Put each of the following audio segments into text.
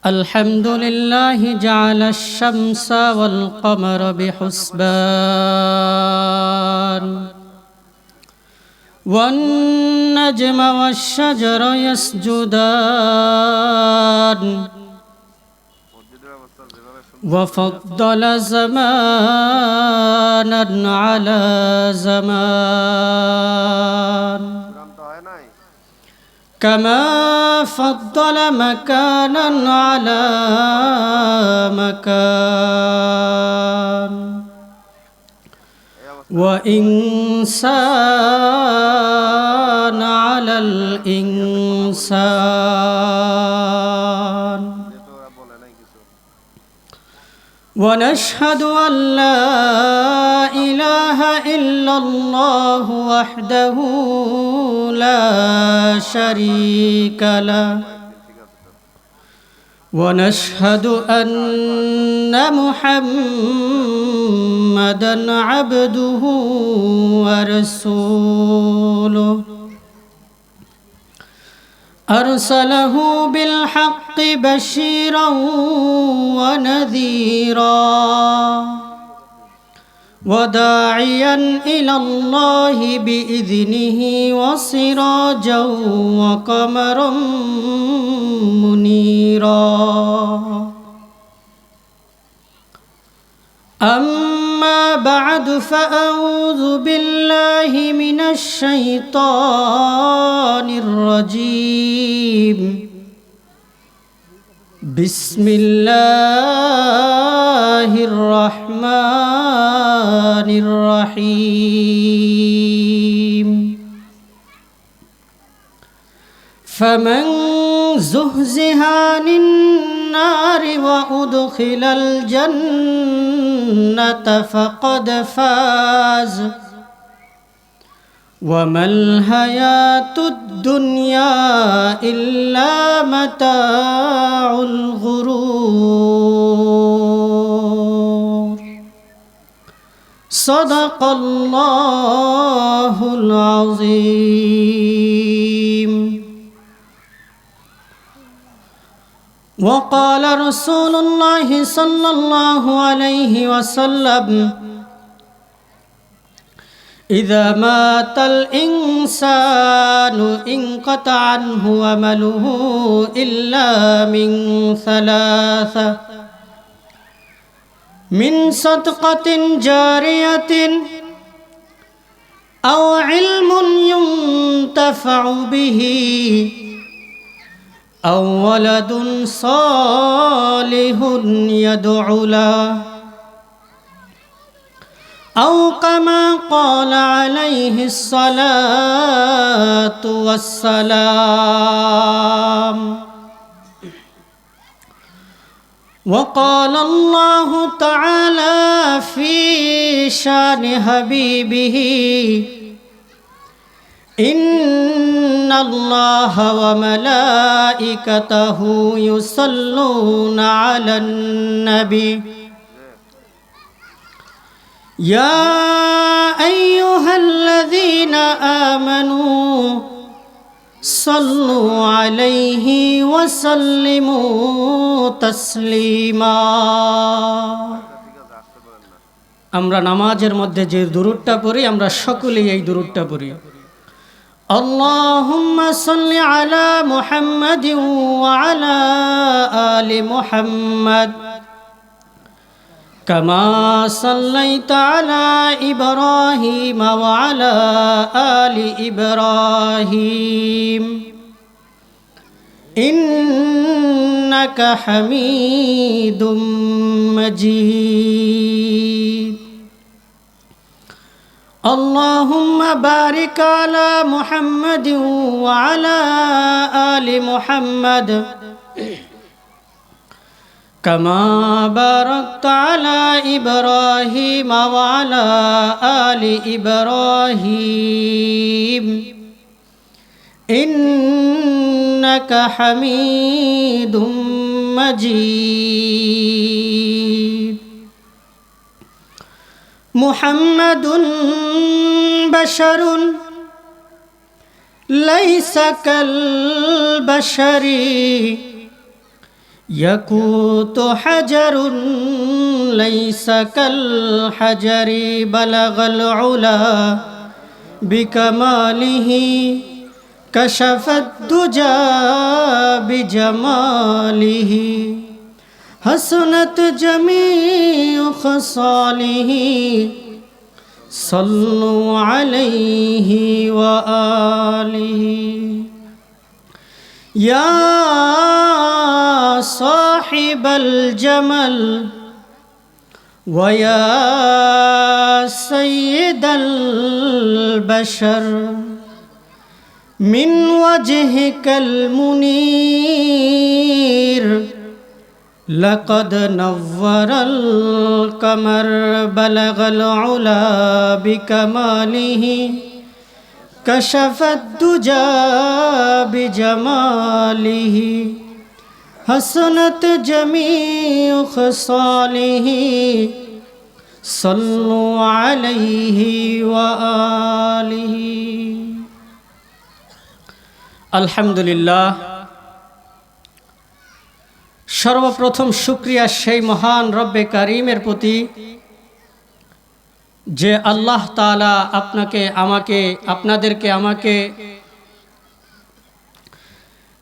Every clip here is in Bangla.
الحمد لله جعل الشمس والقمر بحسبان والنجم والشجر يسجدان وفضل زمانا على زمان كما فضل مكانا على مكان وإنسان على الإنسان ونشهد أن لا إله إلا الله وحده لا شريك له ونشهد أن محمدًا عبده ورسوله أرسله بالحق بشيرا ونذيرا وداعيا إلى الله بإذنه وسراجا وقمرا منيرا أما بعد فأعوذ بالله من الشيطان الرجيم بسم الله الرحمن الرحيم فمن زحزح عن النار وأدخل الجنة فقد فاز وما الحياة الدنيا إلا متاع الغرور صدق الله العظيم وقال رسول الله صلى الله عليه وسلم إذا مات الإنسان انقطع عنه عمله إلا من ثلاثة من صدقة جارية أو علم ينتفع به أو ولد صالح يدعو له أو كما قال عليه الصلاة والسلام وقال الله تعالى في شان حبيبه إن الله وملائكته يصلون على النبي يا أيها الذين آمنوا صلوا عليه وسلموا تسليما আমরা নামাজের মধ্যে যে দুরূদটা পড়ি আমরা সকলেই এই দুরূদটা পড়ি আল্লাহুম্মা সাল্লি আলা মুহাম্মাদিন ওয়া আলা আলি মুহাম্মাদ كما صليت على إبراهيم وعلى آل إبراهيم إنك حميد مجيد اللهم بارك على محمد وعلى آل محمد كما باركت على إبراهيم وعلى آل إبراهيم إنك حميد مجيد محمد بشر ليس كالبشر يقوت حجر ليس كالحجر بلغ العلا بكماله كشف الدجى بجماله حسنت جميع خصاله صلوا عليه وآله يا صاحب الجمل ويا سيد البشر من وجهك المنير لقد نور القمر بلغ العلا بكماله كشف الدجى بجماله حسنت جميع خصاله صلوا عليه وآله الحمد لله সর্বপ্রথম শুকরিয়া সেই মহান রব্বে কারীমের প্রতি যে আল্লাহ তাআলা আমাকে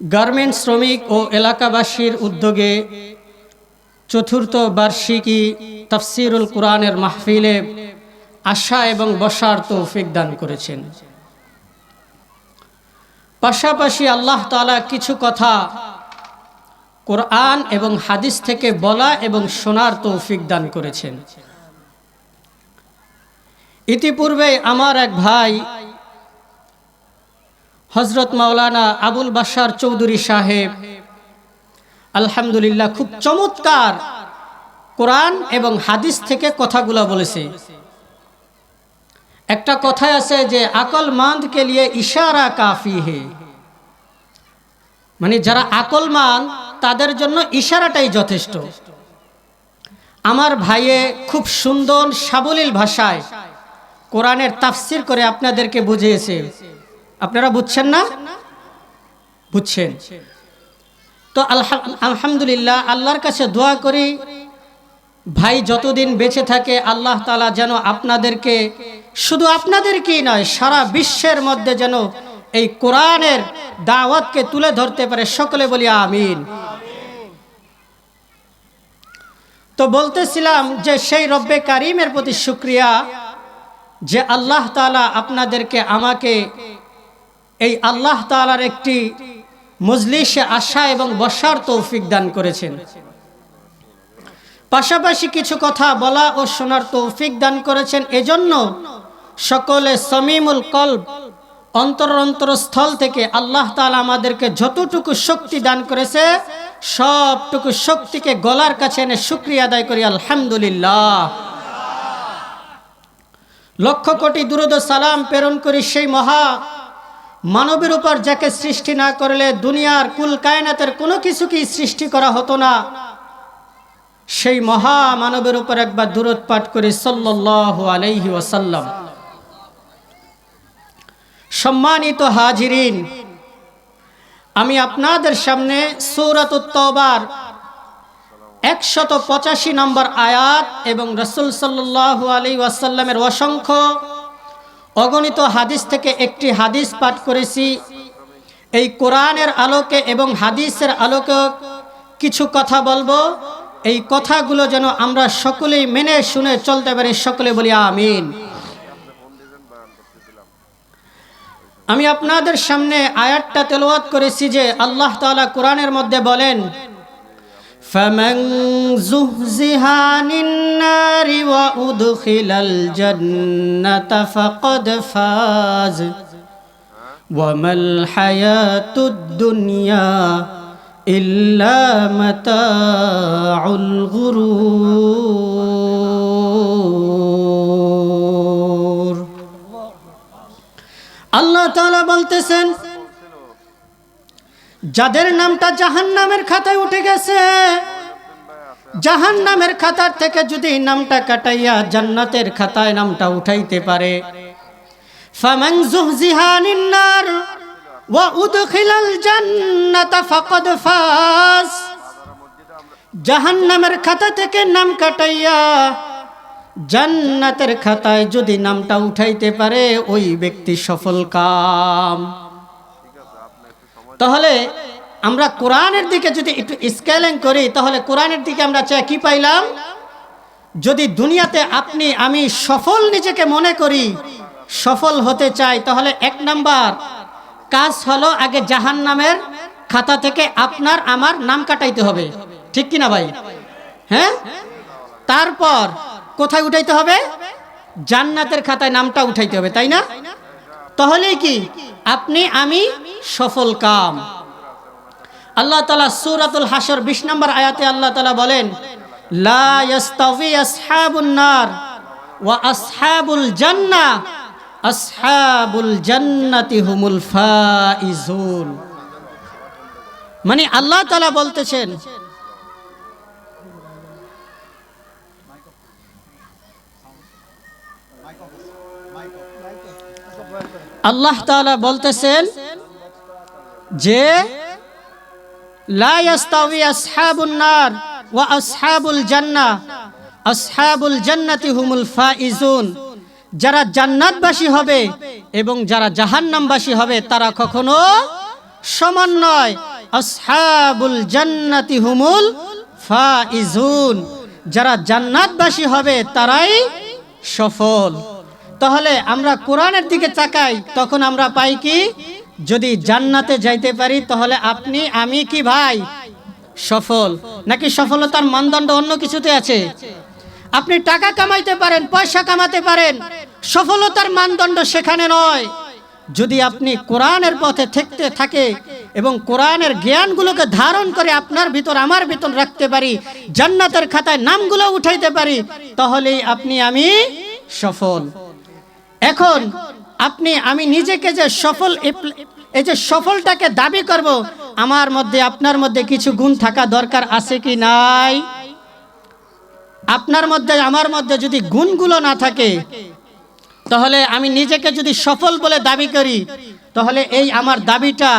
গার্মেন্টস শ্রমিক ও এলাকাবাসীর উদ্যোগে চতুর্থ বার্ষিকী তাফসীরুল কুরআনের মাহফিলে আসা এবং বসার তৌফিক দান করেছেন। পাশাপাশি আল্লাহ তাআলা কিছু কথা কোরআন এবং হাদিস থেকে বলা এবং শোনার তৌফিক দান করেছেন। ইতিপূর্বে আমার এক ভাই হযরত মাওলানা আবুল বাশার চৌধুরী সাহেব আলহামদুলিল্লাহ খুব চমৎকার কোরআন এবং হাদিস থেকে কথাগুলো বলেছে। একটা কথা আছে যে আকলমন্দ কে লিয়ে ইশারা কাফি হে, মানে যারা আকলমন্দ তাদের জন্য ইশারাটাই যথেষ্ট। আমার ভাইয়ে খুব সুন্দর সাবলীল ভাষায় কোরআনের তাফসীর করে আপনাদেরকে বুঝিয়েছে। আপনারা বুঝছেন না? বুঝছেন তো আলহামদুলিল্লাহ। আল্লাহর কাছে দোয়া করি ভাই যতদিন বেঁচে থাকে আল্লাহ তাআলা যেন আপনাদেরকে, শুধু আপনাদেরকেই নয় সারা বিশ্বের মধ্যে যেন এই কোরআনের দাওয়াতকে তুলে ধরতে পারে। সকলে বলি আমিন। তো বলতেছিলাম যে সেই রব্বে কারীমের প্রতি শুকরিয়া যে আল্লাহ তাআলা আপনাদেরকে আমাকে এই আল্লাহ তাআলার একটি মজলিসে আসা এবং বসার তৌফিক দান করেছেন। পাশাপাশি কিছু কথা বলা ও শোনার তৌফিক দান করেছেন। এজন্য সকলে সমিমুল কলব অন্তরস্থল থেকে আল্লাহ তাআলা আমাদেরকে যতটুকু শক্তি দান করেছে সবটুকু শক্তিকে গলার কাছে এনে শুকরিয়া আদায় করি আলহামদুলিল্লাহ। লক্ষ কোটি দুরূদ ও সালাম প্রেরণ করি সেই মহা মানবের উপর যাকে সৃষ্টি না করলে দুনিয়ার কুল কায়নাতের কোনো কিছুকেই সৃষ্টি করা হতো না। সেই মহা মানবের উপর একবার দুরূদ পাঠ করি সাল্লাল্লাহু আলাইহি ওয়াসাল্লাম। সম্মানিত হাজিরিন, আমি আপনাদের সামনে সূরাতুত তাওবার 185 নম্বর আয়াত এবং রাসূল সাল্লাল্লাহু আলাইহি ওয়াসাল্লামের অসংখ্য অগণিত হাদিস থেকে একটি হাদিস পাঠ করেছি। এই কোরআনের আলোকে এবং হাদিসের আলোকে কিছু কথা বলবো। এই কথাগুলো যেন আমরা সকলেই মেনে শুনে চলতে পারি। সকলে বলি আমিন। আমি আপনাদের সামনে আয়াতটা তেলাওয়াত করেছি যে আল্লাহ তাআলা কোরআনের মধ্যে বলেন, ফামান যুহজিহা আনিন নারি ওয়া উদখিলাল জান্নাতা ফাকাদ ফাজ ওয়া মাল হায়াতুদ দুনিয়া ইল্লা মাতাউল গুরুর। আল্লাহ তাআলা বলতেছেন যাদের নামটা জাহান্নামের খাতায় উঠে গেছে, জাহান্নামের খাতার থেকে যদি নামটা কাটাইয়া জান্নাতের খাতায় নামটা উঠাইতে পারে, ফামান যুহজিহা আনিন নার, ওয়া উদখিলাল জান্নাতা ফাকাদ ফাজ, জাহান্নামের খাতা থেকে নাম কাটাইয়া জান্নাতের খাতায় যদি নামটা উঠাইতে পারে ওই ব্যক্তি সফল কাম। তাহলে আমরা কোরআনের দিকে যদি একটু স্কেলিং করি তাহলে কোরআনের দিকে আমরা কি পাইলাম? যদি দুনিয়াতে আপনি আমি সফল নিজেকে মনে করি, সফল হতে চাই, তাহলে 1 নাম্বার কাজ হলো আগে জাহান্নামের খাতা থেকে আপনার আমার নাম কাটাইতে হবে, ঠিক কিনা ভাই? হ্যাঁ, তারপর কোথায় উঠাইতে হবে? জান্নাতের খাতায় নামটা উঠাইতে হবে, তাই না? তাহলেই কি আপনি আমি সফল কাম। আল্লাহ তাআলা সূরাতুল হাসর 20 নম্বর আয়াতে আল্লাহ তাআলা বলেন, লা ইয়াস্তাওয়ি আসহাবুন নার ওয়া আসহাবুল জান্নাহ, আসহাবুল জান্নাতি হুমুল ফাইজুন। মানে আল্লাহ তাআলা বলতেছেন, আল্লাহ তাআলা বলতেছেন যে লা ইয়াস্তাওয়ি আসহাবুন নার ওয়া আসহাবুল জান্নাহ, আসহাবুল জান্নাতি হুমুল ফাইজুন। যারা জান্নাতবাসী হবে এবং যারা জাহান্নামবাসী হবে তারা কখনো সমান নয়। আসহাবুল জান্নাতি হুমুল ফাইজুন, যারা জান্নাতবাসী হবে তারাই সফল। তাহলে আমরা কোরআনের দিকে তাকাই, তখন আমরা পাই কি? যদি জান্নাতে যাইতে পারি তাহলে আপনি আমি কি ভাই সফল? নাকি সফলতার মানদণ্ড অন্য কিছুতে আছে? আপনি টাকা কামাইতে পারেন, পয়সা কামাতে পারেন, সফলতার মানদণ্ড সেখানে নয়। যদি আপনি কোরআনের পথে থাকতে থাকে এবং কোরআনের জ্ঞানগুলোকে ধারণ করে আপনার ভিতর আমার ভিতর রাখতে পারি, জান্নাতের খাতায় নামগুলো উঠাইতে পারি, তাহলেই আপনি আমি সফল। এখন আপনি আমি নিজেকে যে সফল, এই যে সফলটাকে দাবি করব, আমার মধ্যে আপনার মধ্যে কিছু গুণ থাকা দরকার আছে কি নাই? আপনার মধ্যে আমার মধ্যে যদি গুণগুলো না থাকে তাহলে আমি নিজেকে যদি সফল বলে দাবি করি তাহলে এই আমার দাবিটা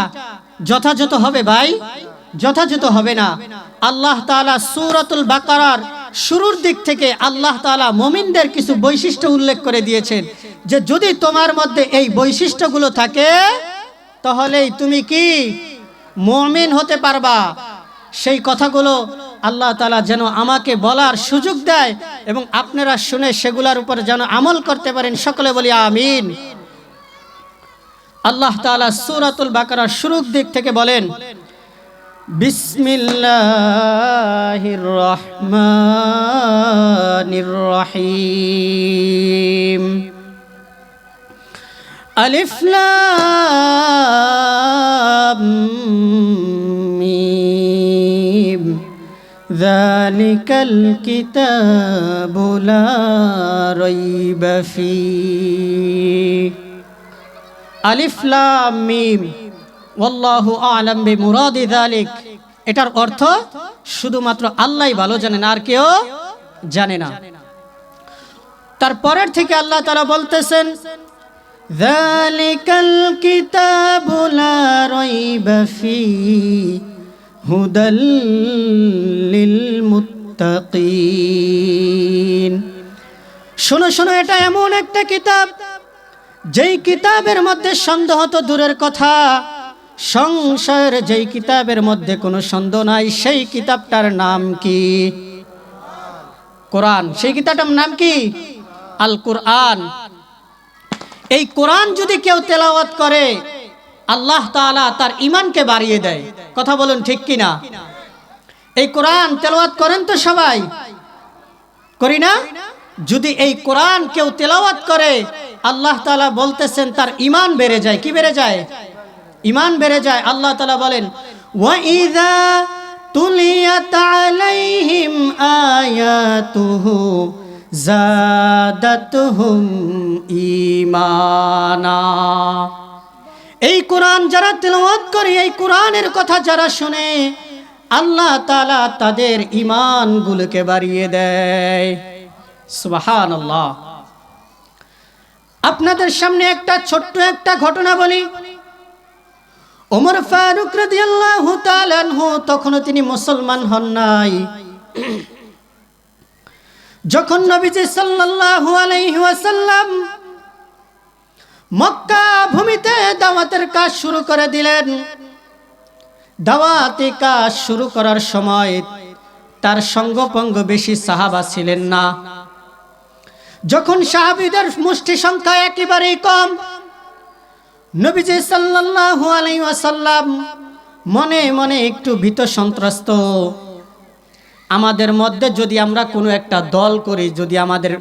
যথাযথ হবে ভাই? যথাযথ হবে না। আল্লাহ তাআলা সূরাতুল বাকারার শুরুর দিক থেকে আল্লাহ তাআলা মুমিনদের কিছু বৈশিষ্ট্য উল্লেখ করে দিয়েছেন যে যদি তোমার মধ্যে এই বৈশিষ্ট্যগুলো থাকে তাহলেই তুমি কি মুমিন হতে পারবা। সেই কথাগুলো আল্লাহ তাআলা যেন আমাকে বলার সুযোগ দেয় এবং আপনারা শুনে সেগুলোর উপর যেন আমল করতে পারেন। সকলে বলি আমিন। আল্লাহ তাআলা সূরাতুল বাকারার শুরুর দিক থেকে বলেন, বিসমিল্লাহির রহমানির রহিম, আলিফ লাম মিম, যালিকাল কিতাবু লা রাইবা ফীহ। আলিফ লাম মিম, ওয়াল্লাহু আ'লাম বিমুরাদি যালিক। এটার অর্থ শুধুমাত্র আল্লাহই ভালো জানেন, আর কেউ জানে না। তারপরের থেকে আল্লাহ তাআলা বলতেছেন, যালিকাল কিতাবু লা রাইবা ফীহি হুদাল লিল মুত্তাকিন। শোনো শোনো, এটা এমন একটা কিতাব যেই কিতাবের মধ্যে সন্দেহ তো দূরের কথা, সংশয়ের যেই কিতাবের মধ্যে কোনো সন্দেহ নাই, সেই কিতাবটার নাম কি? কোরআন। সেই কিতাবটার নাম কি? আল কোরআন। এই কোরআন যদি কেউ তেলাওয়াত করে আল্লাহ তাআলা তার ঈমানকে বাড়িয়ে দেয়। কথা বলুন ঠিক কিনা? এই কোরআন তেলাওয়াত করেন তো সবাই? করি না? যদি এই কোরআন কেউ তেলাওয়াত করে আল্লাহ তাআলা বলতেছেন তার ঈমান বেড়ে যায়। কি বেড়ে যায়? ঈমান বেড়ে যায়। আল্লাহ তাআলা বলেন, ওয়া ইযা তুলিয়াত আলাইহিম আয়াতুহু যাদাতুহুম ঈমানা। এই কোরআন যারা তেলাওয়াত করে, এই কোরআনের কথা যারা শুনে, আল্লাহ তাআলা তাদের ঈমানগুলোকে বাড়িয়ে দেয়। সুবহানাল্লাহ। আপনাদের সামনে একটা ছোট্ট একটা ঘটনা বলি। ওমর ফারুক রাদিয়াল্লাহু তাআলা আনহু তখনও তিনি মুসলমান হন নাই। যখন নবীজি সাল্লাল্লাহু আলাইহি ওয়াসাল্লাম মক্কা ভূমিতে দাওয়াতের কাজ শুরু করে দিলেন, দাওয়াতি কাজ শুরু করার সময় তার সঙ্গপঙ্গ বেশি সাহাবা ছিলেন না। যখন সাহাবীদের মুষ্টি সংখ্যা একেবারেই কম, নবীজি সাল্লাল্লাহু আলাইহি ওয়াসাল্লাম মনে মনে একটু ভীত সন্ত্রস্ত। আমাদের মধ্যে যদি আমরা কোনো একটা দল করি, যদি আমাদের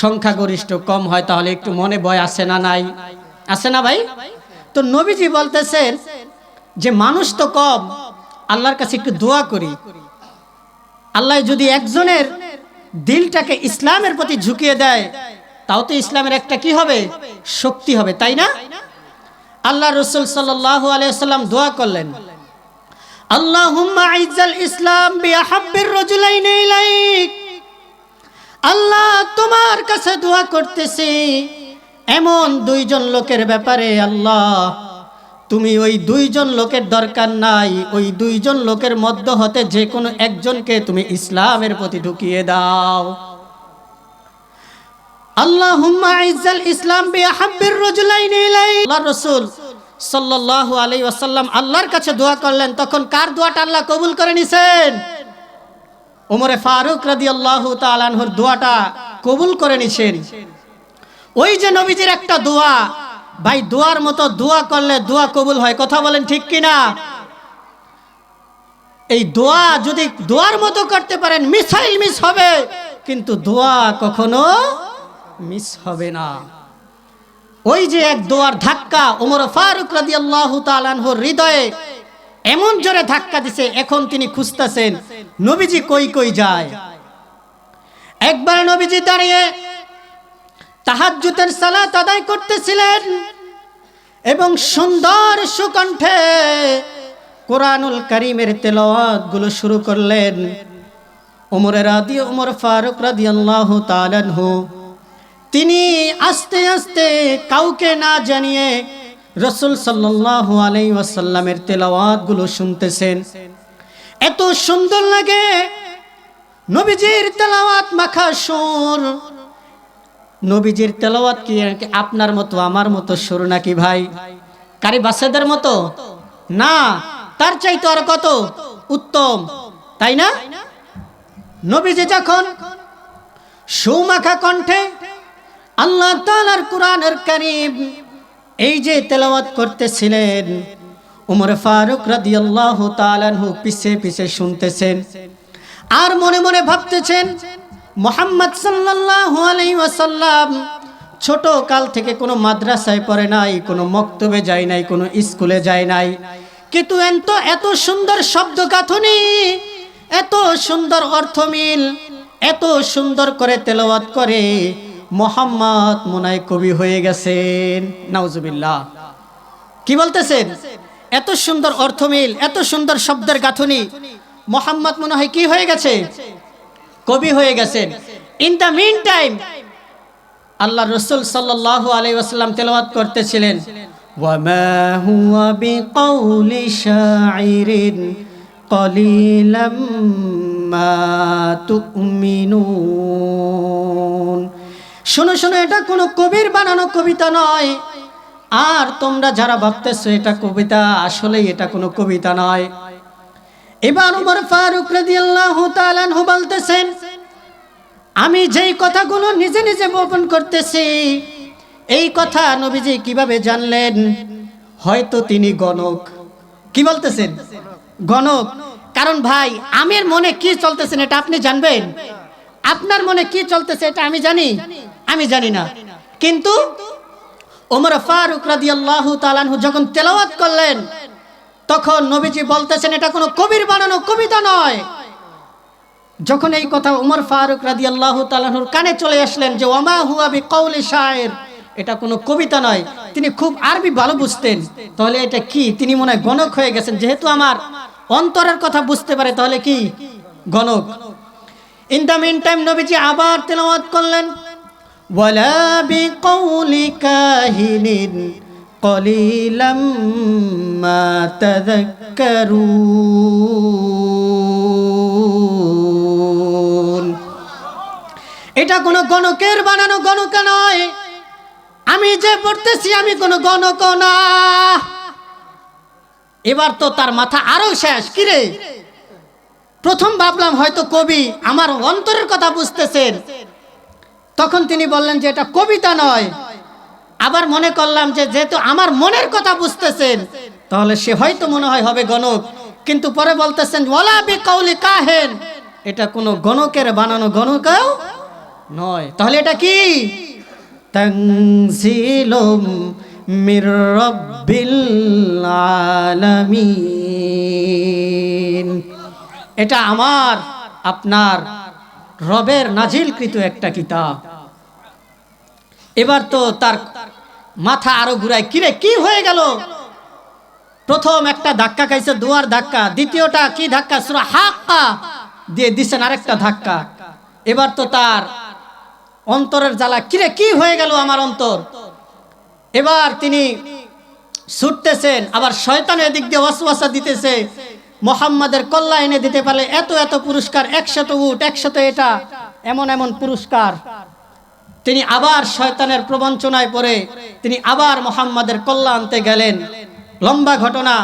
সংখ্যাগরিষ্ঠ কম হয়, তাহলে একটু মনে ভয় আসে না? নাই আসে না ভাই? তো নবীজি বলতেছেন যে মানুষ তো কম, আল্লাহর কাছে একটু দোয়া করি, আল্লাহ যদি একজনের দিলটাকে ইসলামের প্রতি ঝুঁকিয়ে দেয়, তাও তো ইসলামের একটা কি হবে, শক্তি হবে, তাই না? আল্লাহ রাসূল সাল্লাল্লাহু আলাইহি ওয়াসাল্লাম দোয়া করলেন, আল্লাহুম্মা আইজ্জাল ইসলাম বিআহাব্বির রাজুলাইনি ইলাইক। আল্লাহ তোমার কাছে দোয়া করতেছি এমন দুইজন লোকের ব্যাপারে, আল্লাহ তুমি ওই দুইজন লোকের দরকার নাই, ওই দুইজন লোকের মধ্য হতে যে কোনো একজনকে তুমি ইসলামের প্রতি ঢুকিয়ে দাও। আল্লাহুম্মা আইজ্জাল ইসলাম বিআহাব্বির রাজুলাইনি ইলাইক। আল্লাহ রাসূল সাল্লাল্লাহু আলাইহি ওয়াসাল্লাম আল্লাহর কাছে দোয়া করলেন, তখন কার দোয়াটা আল্লাহ কবুল করে নিছেন? ওমরে ফারুক রাদিয়াল্লাহু তাআলা আনহুর দোয়াটা কবুল করে নিছেন। ওই যে নবীজির একটা দোয়া, ভাই দোয়ার মতো দোয়া করলে দোয়া কবুল হয়, কথা বলেন ঠিক কিনা? এই দোয়া যদি দোয়ার মতো করতে পারেন, মিসাইল মিস হবে, কিন্তু দোয়া কখনো মিস হবে না। ওই যে এক দোয়ার ধাক্কা ওমর ফারুক রাদিয়াল্লাহু তাআলা আনহুর হৃদয়ে এমন জোরে ধাক্কা দিছে, এখন তিনি খুঁজতেছেন নবীজি কই কই যায়। একবার নবীজি দাঁড়িয়ে তাহাজ্জুদের সালাত আদায় করতেছিলেন এবং সুন্দর সুকণ্ঠে কোরআনুল কারীমের তেলাওয়াত গুলো শুরু করলেন। ওমর ফারুক রাদিয়াল্লাহু তাআলা আনহু তিনি আস্তে আস্তে কাউকে না জানিয়ে রাসূল সাল্লাল্লাহু আলাইহি ওয়াসাল্লামের তেলাওয়াত গুলো শুনতেছেন। এত সুন্দর লাগে নবীজির তেলাওয়াত মাখা সুর। নবীজির তেলাওয়াত কি আপনার মতো আমার মতো সুর নাকি ভাই? কারি বাচ্চাদের মতো না, তার চাইতে আর কত উত্তম, তাই না? নবীজি যখন সুমাখা কণ্ঠে আল্লাহ তাআলার কোরআনুল কারীম এই যে তেলাওয়াত করতেছিলেন, ওমর ফারুক রাদিয়াল্লাহু তাআলা আনহু পিছে পিছে শুনতেছেন আর মনে মনে ভাবতেছেন, মুহাম্মদ সাল্লাল্লাহু আলাইহি ওয়াসাল্লাম ছোট কাল থেকে কোনো মাদ্রাসায় পড়ে নাই, কোনো মক্তবে যায় নাই, কোনো স্কুলে যায় নাই, কিন্তু এত সুন্দর শব্দ গাঁথনি, এত সুন্দর অর্থমিল, এত সুন্দর করে তেলাওয়াত করে মুহাম্মদ মনে হয় কবি হয়ে গেছেন। নাউজুবিল্লাহ। কি বলতেছেন? এত সুন্দর অর্থমিল, এত সুন্দর শব্দের গাঁথনি, মুহাম্মদ মনে হয় কি হয়ে গেছে, কবি হয়ে গেছেন। ইন দ্য মিন টাইম আল্লাহ রাসূল সাল্লাল্লাহু আলাইহি ওয়াসাল্লাম তেলাওয়াত করতেছিলেন, ওয়া মা হুয়া বিকাউলি শাইরিন কলিলাম মা তুমিনুন। শোনো শোনো, এটা কোনো কবির বানানো কবিতা নয়। আর তোমরা যারা ভাবতেছো এটা কবিতা, আসলে এটা কোনো কবিতা নয়। এবার ওমর ফারুক রাদিয়াল্লাহু তাআলা আনহু বলতেছেন, আমি যেই কথাগুলো নিজে নিজে বপন করতেছি, এই কথা নবীজি কিভাবে জানলেন? হয়তো তিনি গণক। কি বলতেছেন? গণক। কারণ ভাই, আমের মনে কি চলতেছেন এটা আপনি জানবেন? আপনার মনে কি চলতেছে এটা আমি জানি? আমি জানি না। কিন্তু ওমর ফারুক রাদিয়াল্লাহু তাআলা আনহু যখন তেলাওয়াত করলেন, তখন নবীজি বলতেছেন এটা কোনো কবির বানানো কবিতা নয়। যখন এই কথা ওমর ফারুক রাদিয়াল্লাহু তাআলা আনহুর কানে চলে আসলেন যে ওমা হুয়া বিকাউলি শায়ের, এটা কোনো কবিতা নয়, তিনি খুব আরবি ভালো বুঝতেন। তাহলে এটা কি? তিনি মনে হয় গণক হয়ে গেছেন। যেহেতু আমার অন্তরের কথা বুঝতে পারে, তাহলে কি গণক। ইন দ্য মিন টাইম নবীজি আবার তেলাওয়াত করলেন, ওয়ালা বিকাউলি কাহিনিন কলিলাম মা তাযাক্কারুন। এটা কোনো গণকের বানানো গণক নয়। আমি যে পড়তেছি আমি কোনো গণক না। এবার তো তার মাথা আরো শেষ। কিরে, প্রথম ভাবলাম হয়তো কবি আমার অন্তরের কথা বুঝতেছেন, তখন তিনি বললেন যে এটা কবিতা নয়। আবার মনে করলাম যে যেহেতু আমার মনের কথা বুঝতেছেন, তাহলে সে হয়তো মনে হয় হবে গণক। কিন্তু পরে বলতেছেন ওয়ালা বিকাউলি কাহিন, এটা কোনো গণকের বানানো গণকও নয়। তাহলে এটা কি? তানজিলুম মির রাব্বিল আলামিন। এটা আমার আপনার রবের নাজিলকৃত একটা কিতাব। এবার তো তার মাথা আরো ঘুরায়। কিরে, কি হয়ে গেল? প্রথম একটা ধাক্কা খাইছে, দুয়ার ধাক্কা। দ্বিতীয়টা কি ধাক্কা? সূরা হাক্কা দিয়ে দিছেন আরেকটা ধাক্কা। এবার তো তার অন্তরের জ্বালা। কিরে, কি হয়ে গেল আমার অন্তর? এবার তিনি ছুটতেছেন। আবার শয়তান এদিক দিয়ে ওয়াসওয়াসা দিতেছে, মুহাম্মাদের কল্লা এনে দিতে পারলে এত এত পুরস্কার, 100 উট, 100 এটা, এমন এমন পুরস্কার। তিনি আবার শয়তানের প্রবঞ্চনায় পড়ে তিনি আবার মুহাম্মাদের কল্লা আনতে গেলেন। লম্বা ঘটনা।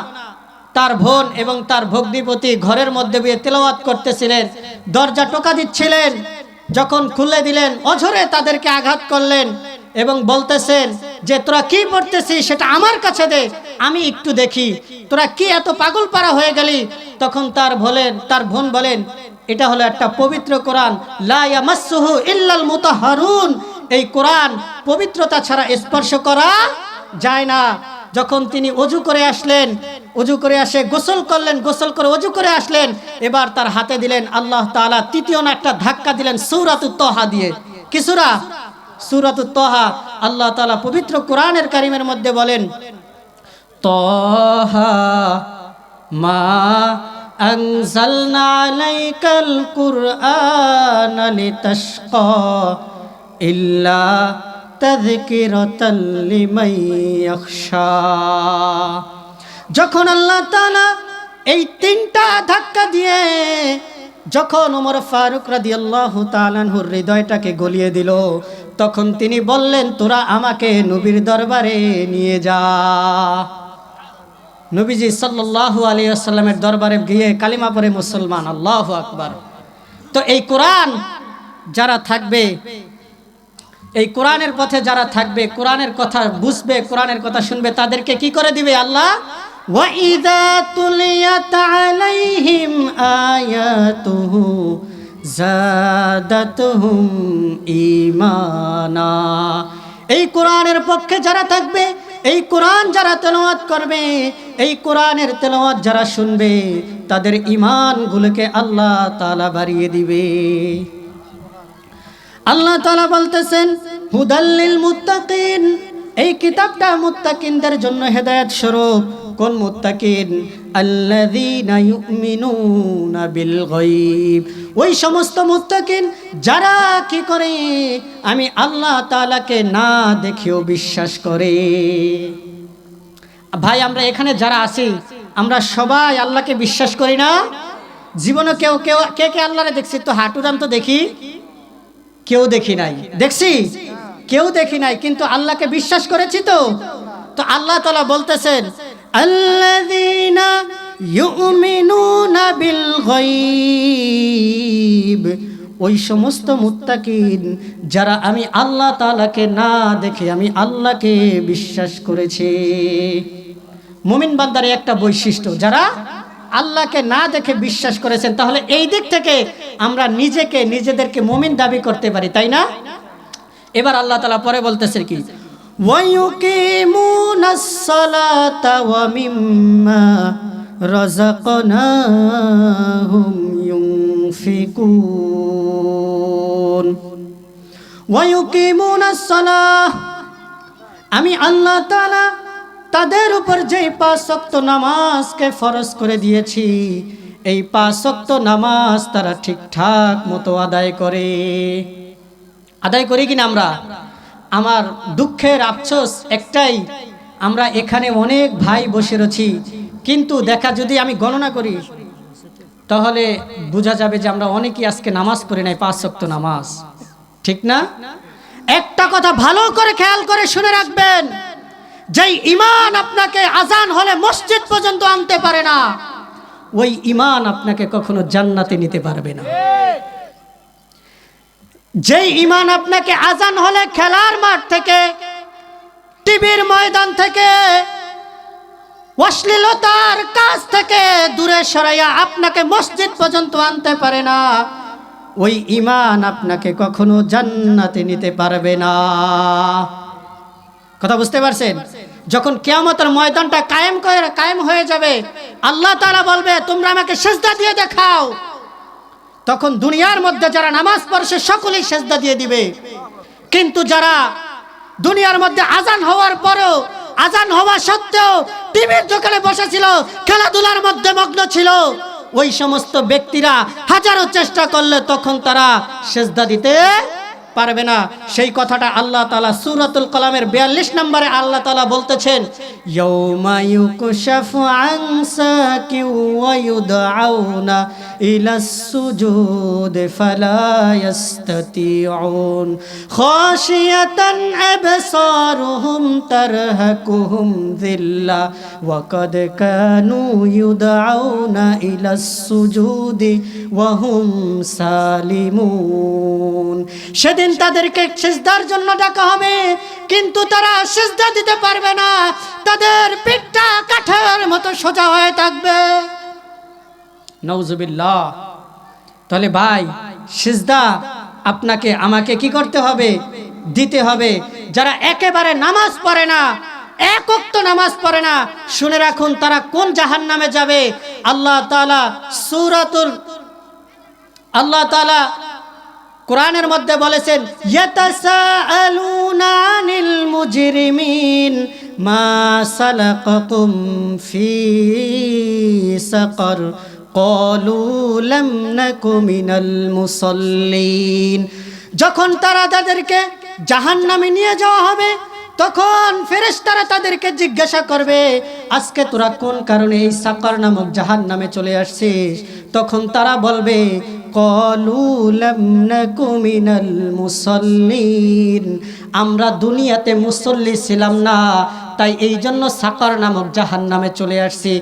তার বোন এবং তার ভগ্নিপতি ঘরের মধ্যে গিয়ে তেলাওয়াত করতেছিলেন, দরজা টোকা দিচ্ছিলেন। যখন খুলে দিলেন, অঝরে তাদেরকে আঘাত করলেন এবং বলতেছেন যে তোরা কি পড়তেছিস সেটা আমার কাছে দে, আমি একটু দেখি, তোরা কি এত পাগল পারা হয়ে গেলি। তখন তার বোন বলেন এটা হলো একটা পবিত্র কোরআন, লা ইয়ামাসসুহু ইল্লাল মুতাহহারুন। এই কোরআন পবিত্রতা ছাড়া স্পর্শ করা যায় না। যখন তিনি অজু করে আসলেন, অজু করে আসে গোসল করলেন, গোসল করে অজু করে আসলেন, এবার তার হাতে দিলেন আল্লাহ তাআলা তৃতীয় না একটা ধাক্কা দিলেন সূরাতুত তাহা দিয়ে। কি সূরা? সূরাতুত তাহা। আল্লাহ তাআলা পবিত্র কোরআনের কারিমের মধ্যে বলেন তাহা মা আনজালনা আলাইকাল কুরআনা লিতাশকা ইল্লা তাযকিরাতাল লিমান ইয়াখশা। যখন আল্লাহ তাআলা এই তিনটা ধাক্কা দিয়ে যখন ওমর ফারুক রাদিয়াল্লাহু তাআলা আনহুর হৃদয়টাকে গলিয়ে দিল, তখন তিনি বললেন তোরা আমাকে নবীর দরবারে নিয়ে যা। নবীজি সাল্লাল্লাহু আলাইহি ওয়াসাল্লামের দরবারে গিয়ে কালিমা পড়ে মুসলমান। আল্লাহু আকবার। তো এই কোরআন যারা থাকবে, এই কোরআনের পথে যারা থাকবে, কোরআনের কথা বুঝবে, কোরআনের কথা শুনবে, তাদেরকে কি করে দিবে আল্লাহ? ওয়া ইযা তুলিয়াত আলাইহিম আয়াতুহু যাদাতুহুম ঈমানা। এই কোরআনের পক্ষে যারা থাকবে, এই কোরআন যারা তেলাওয়াত করবে, এই কোরআনের তেলাওয়াত যারা শুনবে, তাদের ঈমানগুলোকে আল্লাহ তাআলা বাড়িয়ে দিবে। আল্লাহ তাআলা বলতেছেন হুদাল্লিল মুত্তাকিন, এই কিতাবটা মুত্তাকিনদের জন্য হেদায়েত স্বরূপ। কোন মুত্তাকিন? আল্লাযীনা ইউমিনুনা বিল গায়ব। ওই সমস্ত মুত্তাকিন যারা কি করে? আমি আল্লাহ তাআলাকে না দেখেও বিশ্বাস করে। ভাই, আমরা এখানে যারা আছি আমরা সবাই আল্লাহকে বিশ্বাস করি না? জীবনে কেউ কে আল্লাহরে দেখছি? তো হাঁটুরাম তো দেখি, কেউ দেখি নাই। দেখছি? কেউ দেখি নাই, কিন্তু আল্লাহকে বিশ্বাস করেছি তো। তো আল্লাহ তাআলা বলতেছেন আল্লাযীনা ইউমিনুনা বিল গায়ব, ওই সমস্ত মুত্তাকিন যারা আমি আল্লাহ তাআলাকে না দেখে আমি আল্লাহকে বিশ্বাস করেছে। মুমিন বান্দার একটা বৈশিষ্ট্য, যারা আল্লাহকে না দেখে বিশ্বাস করেছেন। তাহলে এই দিক থেকে আমরা নিজেদেরকে মুমিন দাবি করতে পারি, তাই না? এবার আল্লাহ তাআলা পরে বলতেছেন কি? ওয়ায়ুকিমুনাস সালাতা ওয়া মিম্মা রাযাকনাহুম ইউনফিকুন। ওয়ায়ুকিমুনাস সালাহ, আমি আল্লাহ তাআলা তাদের উপর যে 5 ওয়াক্ত নামাজকে ফরজ করে দিয়েছি, এই 5 ওয়াক্ত নামাজ তারা ঠিকঠাক মতো আদায় করে। আদায় করি কিনা আমরা? আমার দুঃখের আফসোস একটাই, আমরা এখানে অনেক ভাই বসে রয়েছি, কিন্তু দেখা যদি আমি গণনা করি তাহলে বোঝা যাবে যে আমরা অনেকেই আজকে নামাজ পড়ি নাই, 5 ওয়াক্ত নামাজ, ঠিক না? একটা কথা ভালো করে খেয়াল করে শুনে রাখবেন, যেই ঈমান আপনাকে আজান হলে মসজিদ পর্যন্ত আনতে পারে না, ওই ঈমান আপনাকে কখনো জান্নাতে নিতে পারবে না। যেই ঈমান আপনাকে আজান হলে খেলার মাঠ থেকে, টিভির ময়দান থেকে, অশ্লীলতার কাজ থেকে দূরে সরাইয়া আপনাকে মসজিদ পর্যন্ত আনতে পারে না, ওই ঈমান আপনাকে কখনো জান্নাতে নিতে পারবে না। কথা বুঝতে পারছেন? যখন কিয়ামতের ময়দানটা কায়েম হয়ে যাবে, আল্লাহ তাআলা বলবে তোমরা আমাকে সিজদা দিয়ে দেখাও, তখন দুনিয়ার মধ্যে যারা নামাজ পড়ছে সকলেই সিজদা দিয়ে দিবে। কিন্তু যারা দুনিয়ার মধ্যে আজান হওয়ার পরেও, আজান হওয়া সত্ত্বেও টিভির দোকানে বসেছিল, খেলাধুলার মধ্যে মগ্ন ছিল, ওই সমস্ত ব্যক্তিরা হাজারো চেষ্টা করলে তখন তারা সিজদা দিতে পারবে না। সেই কথাটা আল্লাহ তাআলা সূরাতুল কলামের 42 নম্বরে আল্লাহ তাআলা বলতেছেন, ইয়াউমা ইউকশাফু আন সাকিন ওয়া ইউদআউনা ইলাস সুজুদ ফালা ইস্তাতিউন খাশিয়াতান আবসারুহুম তারহাকুহুম যিল্লা ওয়া কাদ কানু ইউদআউনা ইলাস সুজুদি ওয়া হুম সালিমুন। সেদিন তাদেরকে সিজদার জন্য ডাকা হবে, কিন্তু তারা সিজদা দিতে পারবে না, তাদের পিঠটা কাঠের মতো সোজা হয়ে থাকবে। নাউজুবিল্লাহ। তাহলে ভাই, সিজদা আপনাকে আমাকে কি করতে হবে? দিতে হবে। যারা একেবারে নামাজ পড়ে না, এক ওয়াক্ত নামাজ পড়ে না, শুনে রাখুন তারা কোন জাহান্নামে যাবে। আল্লাহ তাআলা কোরআনের মধ্যে বলেছেন, ইয়াতাসাআলুনা আনিল মুজরিমিন মা সালাকাকুম ফি সাকার ক্বালু লাম নাকু মিনাল মুসাল্লিন। যখন তাদেরকে জাহান্নামে নিয়ে যাওয়া হবে, তখন ফেরেশতারা তাদেরকে জিজ্ঞাসা করবে, আজকে তোরা কোন কারণে এই সাকার নামক জাহান্নামে চলে আসছিস? তখন তারা বলবে, ক্বালু লাম নাকু মিনাল মুসাল্লিন, আমরা দুনিয়াতে মুসল্লি ছিলাম না, তাই এই জন্য সাকার নামক জাহান্নামে চলে আসছি।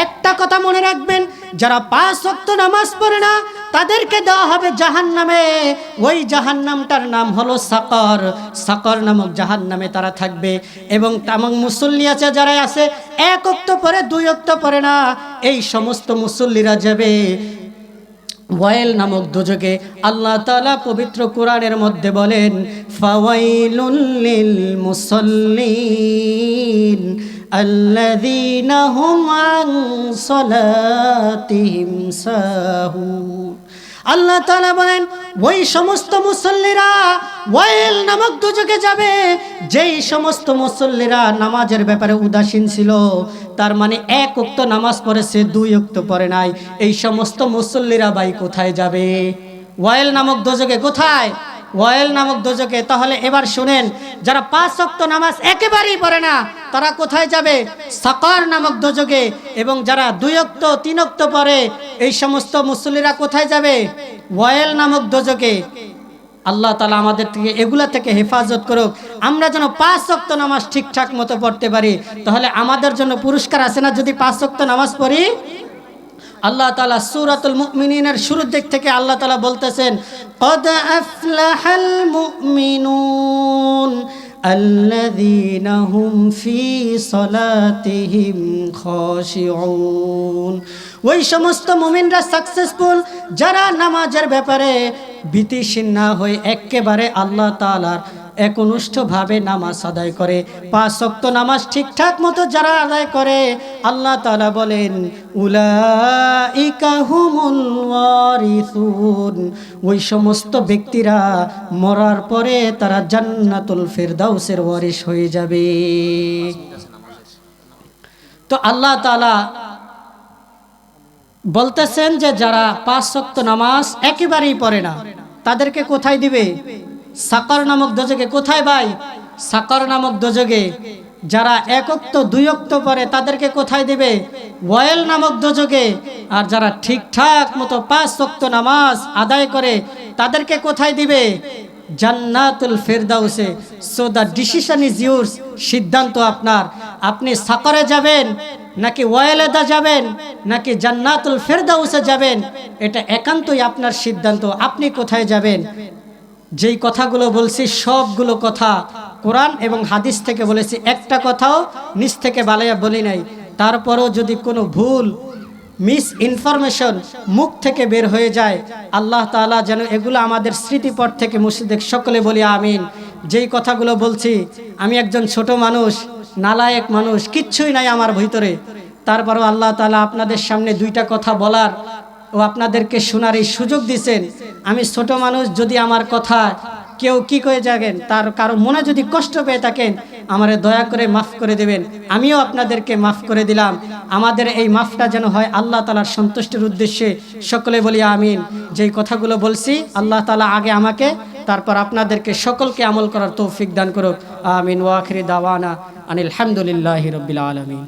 একটা কথা মনে রাখবেন, যারা 5 ওয়াক্ত নামাজ পড়ে না তাদেরকে দেওয়া হবে জাহান্নামে। ওই জাহান্নামটার নাম হলো সাকার। সাকার নামক জাহান্নামে তারা থাকবে। এবং তামাম মুসল্লি আছে, যারা আছে 1 ওয়াক্ত পড়ে 2 ওয়াক্ত পড়ে না, এই সমস্ত মুসল্লিরা যাবে ওয়াইল নামক দোজখে। আল্লাহ তাআলা পবিত্র কোরআনের মধ্যে বলেন, ফাওয়াইলুল লিল মুসাল্লিন আল্লাযীনা হুম আন সালাতিহিম সাহুন। আল্লাহ তাআলা বলেন, ওই সমস্ত মুসল্লিরা ওয়াইল নামক দোজখে যাবে যেই সমস্ত মুসল্লিরা নামাজের ব্যাপারে উদাসীন ছিল। তার মানে 1 ওয়াক্ত নামাজ পড়েছে, 2 ওয়াক্ত পড়ে নাই, এই সমস্ত মুসল্লিরা ভাই কোথায় যাবে? ওয়াইল নামক দোজখে। কোথায়? ওয়াইল নামক দোজখে। তাহলে এবার শুনেন, যারা 5 ওয়াক্ত নামাজ একেবারেই পড়ে না তারা কোথায় যাবে? সাকার নামক দোজখে। এবং যারা 2 ওয়াক্ত 3 ওয়াক্ত পড়ে এই সমস্ত মুসল্লিরা কোথায় যাবে? ওয়াইল নামক দোজখে। আল্লাহ তাআলা আমাদের থেকে এগুলা থেকে হেফাজত করুক, আমরা যেন 5 ওয়াক্ত নামাজ ঠিকঠাক মতো পড়তে পারি। তাহলে আমাদের জন্য পুরস্কার আছে না যদি 5 ওয়াক্ত নামাজ পড়ি? আল্লাহ তাআলা সূরাতুল মুমিনিনের শুরুর দিক থেকে আল্লাহ তাআলা বলতেছেন, ক্বাদ আফলাহাল মুমিনুন আল্লাযীনা হুম ফি সালাতিহিম খাশিউন। ওই সমস্ত মুমিনরা সাকসেসফুল যারা নামাজের ব্যাপারে ভীতিশীল না হয়ে একেবারে আল্লাহ তাআলার একনিষ্ঠভাবে নামাজ আদায় করে। 5 ওয়াক্ত নামাজ ঠিকঠাক মতো যারা আদায় করে, আল্লাহ তাআলা বলেন, উলাইকা হুমুল ওয়ারিসুন, ওই সমস্ত ব্যক্তিরা মরার পরে তারা জান্নাতুল ফিরদাউসের ওয়ারিস হয়ে যাবে। তো আল্লাহ তাআলা বলতেছেন যে যারা 5 ওয়াক্ত নামাজ একেবারেই পড়ে না তাদেরকে কোথায় দিবে? সাকার নামক দোজখে। কোথায় ভাই? সাকার নামক দোজখে। যারা এক ওয়াক্ত দুই ওয়াক্ত পরে তাদেরকে কোথায় দিবে? ওয়াইল নামক দোজখে। আর যারা ঠিকঠাক মতো 5 ওয়াক্ত নামাজ আদায় করে তাদেরকে কোথায় দিবে? জান্নাতুল ফেরদাউসে। So the decision is yours, সিদ্ধান্ত আপনার। আপনি সাকরে যাবেন নাকি ওয়াইলেদা যাবেন নাকি জান্নাতুল ফেরদাউসে যাবেন, এটা একান্তই আপনার সিদ্ধান্ত। আপনি কোথায় যাবেন? যেই কথাগুলো বলছি সবগুলো কথা কোরআন এবং হাদিস থেকে বলেছি, একটা কথাও নিচ থেকে বালাইয়া বলি নাই। তারপরও যদি কোনো ভুল মিস ইনফরমেশন মুখ থেকে বের হয়ে যায়, আল্লাহ তাআলা যেন এগুলো আমাদের স্মৃতিপট থেকে মুছে দেখ। সকলে বলি আমিন। যেই কথাগুলো বলছি, আমি একজন ছোট মানুষ, নালায়েক মানুষ, কিচ্ছুই নাই আমার ভিতরে, তারপরও আল্লাহ তাআলা আপনাদের সামনে দুইটা কথা বলার ও আপনাদেরকে শোনার এই সুযোগ দিয়েছেন। আমি ছোট মানুষ, যদি আমার কথা কেউ কি করে যাবেন, তার কারো মনে যদি কষ্ট পেয়ে থাকেন, আমারে দয়া করে মাফ করে দেবেন। আমিও আপনাদেরকে মাফ করে দিলাম। আমাদের এই মাফটা যেন হয় আল্লাহ তাআলার সন্তুষ্টির উদ্দেশ্যে। সকলে বলি আমিন। যেই কথাগুলো বলছি আল্লাহ তাআলা আগে আমাকে, তারপর আপনাদেরকে সকলকে আমল করার তৌফিক দান করুক। আমিন। ওয়া আখিরি দাওয়ানা আনিল হামদুলিল্লাহি রাব্বিল আলামিন।